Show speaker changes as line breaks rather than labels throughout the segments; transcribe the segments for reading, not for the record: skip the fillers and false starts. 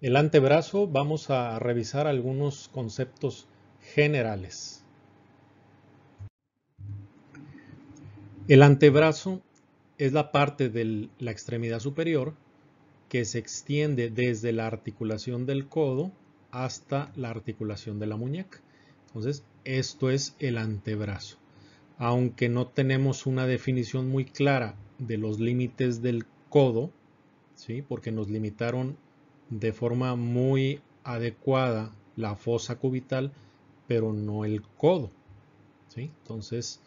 El antebrazo vamos a revisar algunos conceptos generales. El antebrazo es la parte de la extremidad superior que se extiende desde la articulación del codo hasta la articulación de la muñeca. Entonces, esto es el antebrazo. Aunque no tenemos una definición muy clara de los límites del codo, ¿sí? Porque nos limitaron de forma muy adecuada la fosa cubital, pero no el codo, ¿sí? Entonces,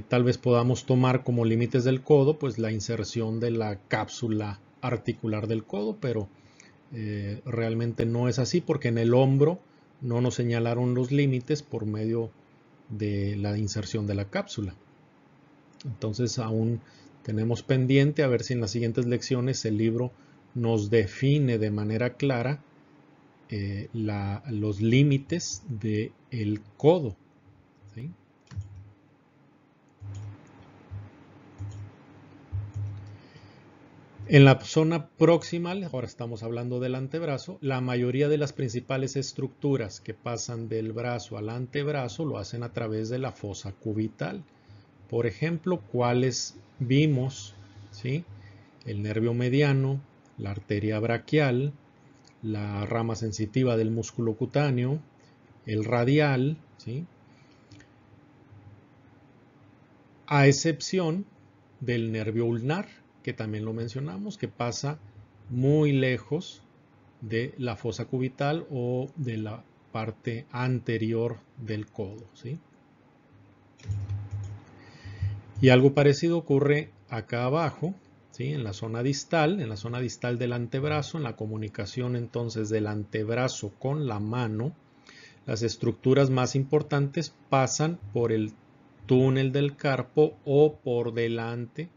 tal vez podamos tomar como límites del codo, pues la inserción de la cápsula articular del codo, pero realmente no es así porque en el hombro no nos señalaron los límites por medio de la inserción de la cápsula. Entonces aún tenemos pendiente a ver si en las siguientes lecciones el libro nos define de manera clara los límites del codo, ¿sí? En la zona proximal, ahora estamos hablando del antebrazo, la mayoría de las principales estructuras que pasan del brazo al antebrazo lo hacen a través de la fosa cubital. Por ejemplo, ¿cuáles vimos? ¿Sí? El nervio mediano, la arteria braquial, la rama sensitiva del músculo cutáneo, el radial, ¿sí? A excepción del nervio ulnar, que también lo mencionamos, que pasa muy lejos de la fosa cubital o de la parte anterior del codo, ¿sí? Y algo parecido ocurre acá abajo, ¿sí? En la zona distal del antebrazo, en la comunicación entonces del antebrazo con la mano. Las estructuras más importantes pasan por el túnel del carpo o por delante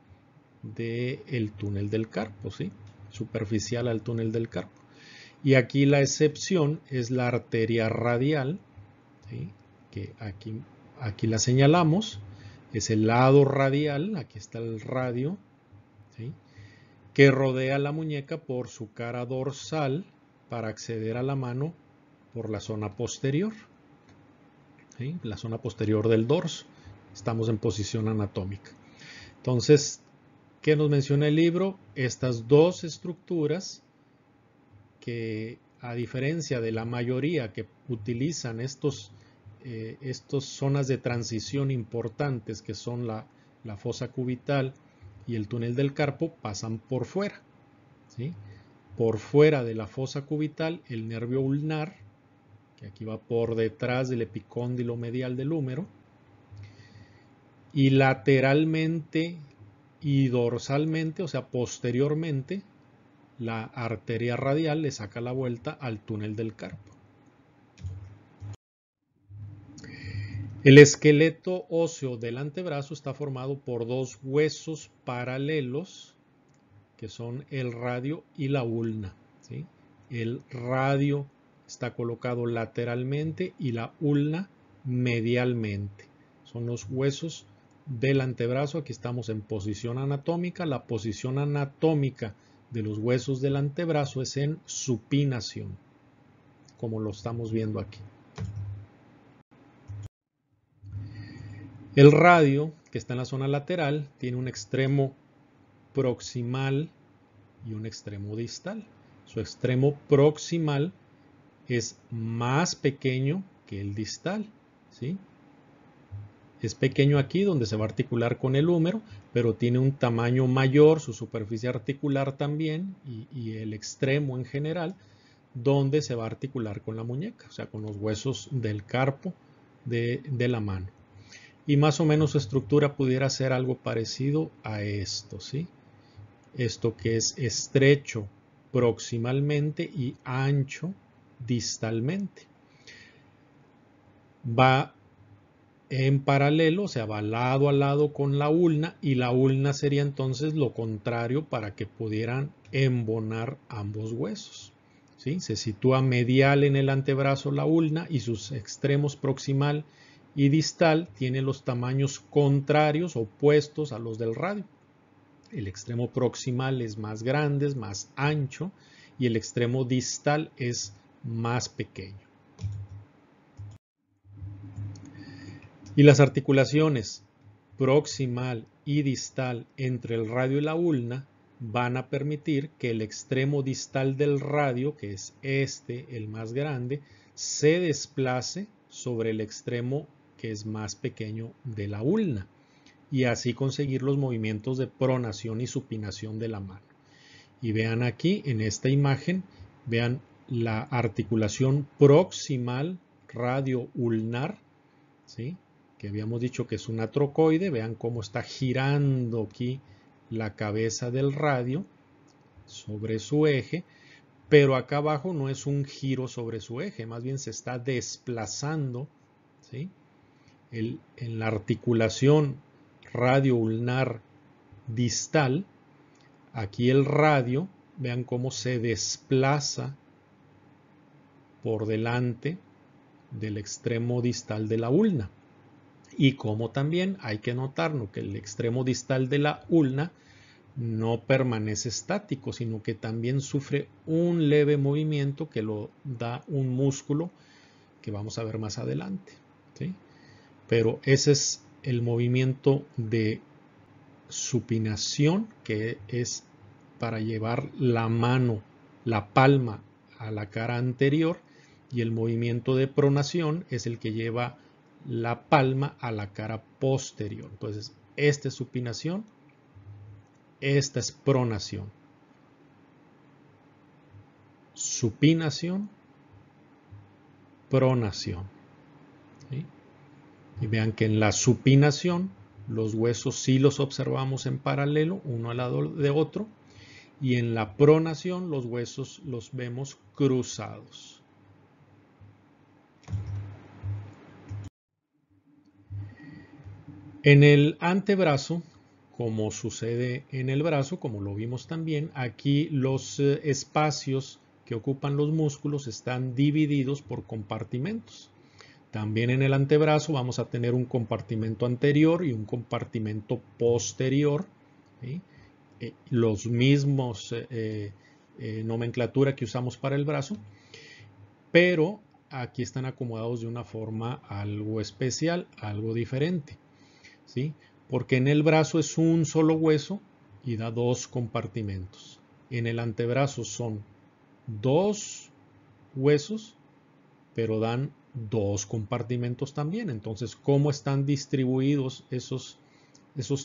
del túnel del carpo, ¿sí? Superficial al túnel del carpo. Y aquí la excepción es la arteria radial, ¿sí? Que aquí la señalamos, es el lado radial, aquí está el radio, ¿sí? Que rodea la muñeca por su cara dorsal para acceder a la mano por la zona posterior, ¿sí? La zona posterior del dorso. Estamos en posición anatómica. Entonces, ¿qué nos menciona el libro? Estas dos estructuras que, a diferencia de la mayoría que utilizan estos zonas de transición importantes que son la fosa cubital y el túnel del carpo, pasan por fuera, ¿sí? Por fuera de la fosa cubital, el nervio ulnar, que aquí va por detrás del epicóndilo medial del húmero, y lateralmente y dorsalmente, o sea, posteriormente, la arteria radial le saca la vuelta al túnel del carpo. El esqueleto óseo del antebrazo está formado por dos huesos paralelos, que son el radio y la ulna, ¿sí? El radio está colocado lateralmente y la ulna medialmente. Son los huesos del antebrazo. Aquí estamos en posición anatómica. La posición anatómica de los huesos del antebrazo es en supinación, como lo estamos viendo aquí. El radio, que está en la zona lateral, tiene un extremo proximal y un extremo distal. Su extremo proximal es más pequeño que el distal, ¿sí? Es pequeño aquí donde se va a articular con el húmero, pero tiene un tamaño mayor, su superficie articular también y el extremo en general, donde se va a articular con la muñeca, o sea, con los huesos del carpo de la mano. Y más o menos su estructura pudiera ser algo parecido a esto, ¿sí? Esto que es estrecho proximalmente y ancho distalmente. Va en paralelo, o sea, va lado a lado con la ulna, y la ulna sería entonces lo contrario para que pudieran embonar ambos huesos, ¿sí? Se sitúa medial en el antebrazo la ulna y sus extremos proximal y distal tienen los tamaños contrarios, opuestos a los del radio. El extremo proximal es más grande, es más ancho, y el extremo distal es más pequeño. Y las articulaciones proximal y distal entre el radio y la ulna van a permitir que el extremo distal del radio, que es este, el más grande, se desplace sobre el extremo que es más pequeño de la ulna y así conseguir los movimientos de pronación y supinación de la mano. Y vean aquí en esta imagen, vean la articulación proximal radioulnar, ¿sí?, que habíamos dicho que es una trocoide. Vean cómo está girando aquí la cabeza del radio sobre su eje, pero acá abajo no es un giro sobre su eje, más bien se está desplazando, ¿sí? En la articulación radioulnar distal, aquí el radio, vean cómo se desplaza por delante del extremo distal de la ulna. Y como también hay que notarlo que el extremo distal de la ulna no permanece estático, sino que también sufre un leve movimiento que lo da un músculo que vamos a ver más adelante, ¿sí? Pero ese es el movimiento de supinación, que es para llevar la mano, la palma, a la cara anterior, y el movimiento de pronación es el que lleva la palma a la cara posterior. Entonces, esta es supinación, esta es pronación. Supinación, pronación, ¿sí? Y vean que en la supinación los huesos sí los observamos en paralelo, uno al lado de otro, y en la pronación los huesos los vemos cruzados. En el antebrazo, como sucede en el brazo, como lo vimos también, aquí los espacios que ocupan los músculos están divididos por compartimentos. También en el antebrazo vamos a tener un compartimento anterior y un compartimento posterior, ¿sí? Los mismos nomenclatura que usamos para el brazo, pero aquí están acomodados de una forma algo especial, algo diferente, ¿sí? Porque en el brazo es un solo hueso y da dos compartimentos. En el antebrazo son dos huesos, pero dan dos compartimentos también. Entonces, ¿cómo están distribuidos esos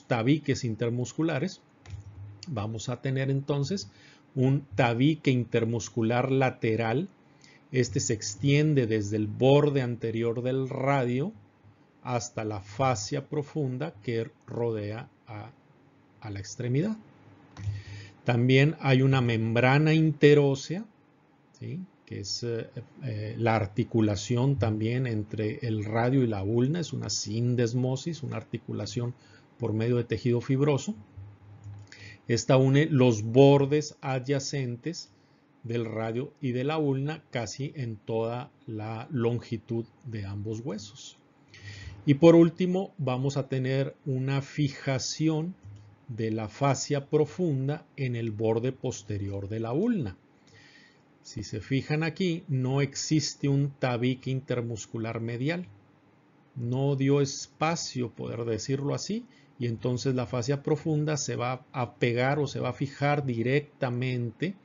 tabiques intermusculares? Vamos a tener entonces un tabique intermuscular lateral. Este se extiende desde el borde anterior del radio hasta la fascia profunda que rodea a la extremidad. También hay una membrana interósea, ¿sí?, que es la articulación también entre el radio y la ulna. Es una sindesmosis, una articulación por medio de tejido fibroso. Esta une los bordes adyacentes del radio y de la ulna casi en toda la longitud de ambos huesos. Y por último vamos a tener una fijación de la fascia profunda en el borde posterior de la ulna. Si se fijan aquí, no existe un tabique intermuscular medial. No dio espacio, poder decirlo así, y entonces la fascia profunda se va a pegar o se va a fijar directamente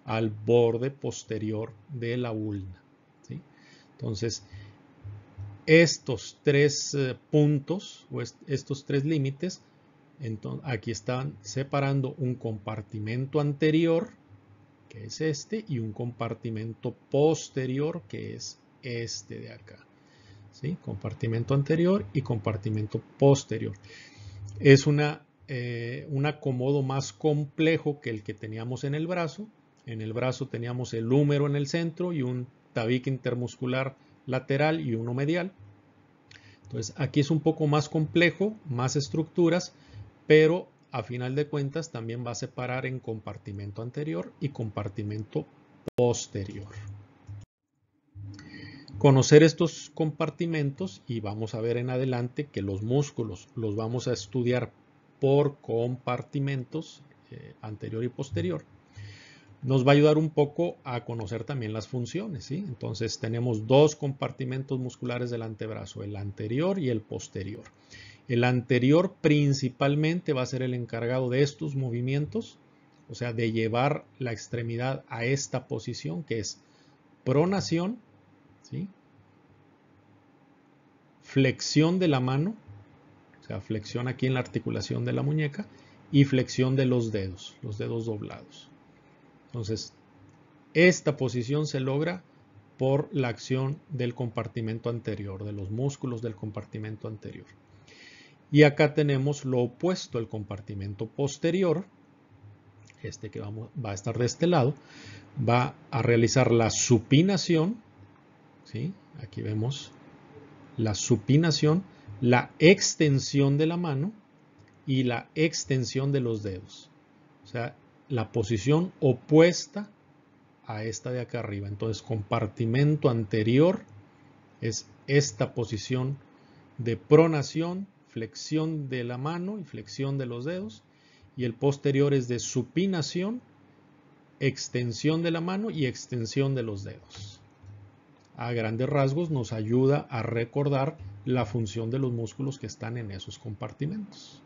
al borde posterior de la ulna, ¿sí? Entonces, estos tres puntos o estos tres límites, entonces, aquí están separando un compartimento anterior, que es este, y un compartimento posterior, que es este de acá, ¿sí? Compartimento anterior y compartimento posterior. Es un acomodo más complejo que el que teníamos en el brazo. En el brazo teníamos el húmero en el centro y un tabique intermuscular lateral y uno medial. Entonces aquí es un poco más complejo, más estructuras, pero a final de cuentas también va a separar en compartimento anterior y compartimento posterior. Conocer estos compartimentos, y vamos a ver en adelante que los músculos los vamos a estudiar por compartimentos anterior y posterior, nos va a ayudar un poco a conocer también las funciones, ¿sí? Entonces tenemos dos compartimentos musculares del antebrazo, el anterior y el posterior. El anterior principalmente va a ser el encargado de estos movimientos, o sea, de llevar la extremidad a esta posición que es pronación, ¿sí? Flexión de la mano, o sea, flexión aquí en la articulación de la muñeca, y flexión de los dedos doblados. Entonces, esta posición se logra por la acción del compartimento anterior, de los músculos del compartimento anterior. Y acá tenemos lo opuesto, el compartimento posterior, este que va a estar de este lado, va a realizar la supinación, ¿sí? Aquí vemos la supinación, la extensión de la mano y la extensión de los dedos. O sea, la posición opuesta a esta de acá arriba. Entonces, compartimento anterior es esta posición de pronación, flexión de la mano y flexión de los dedos. Y el posterior es de supinación, extensión de la mano y extensión de los dedos. A grandes rasgos nos ayuda a recordar la función de los músculos que están en esos compartimentos.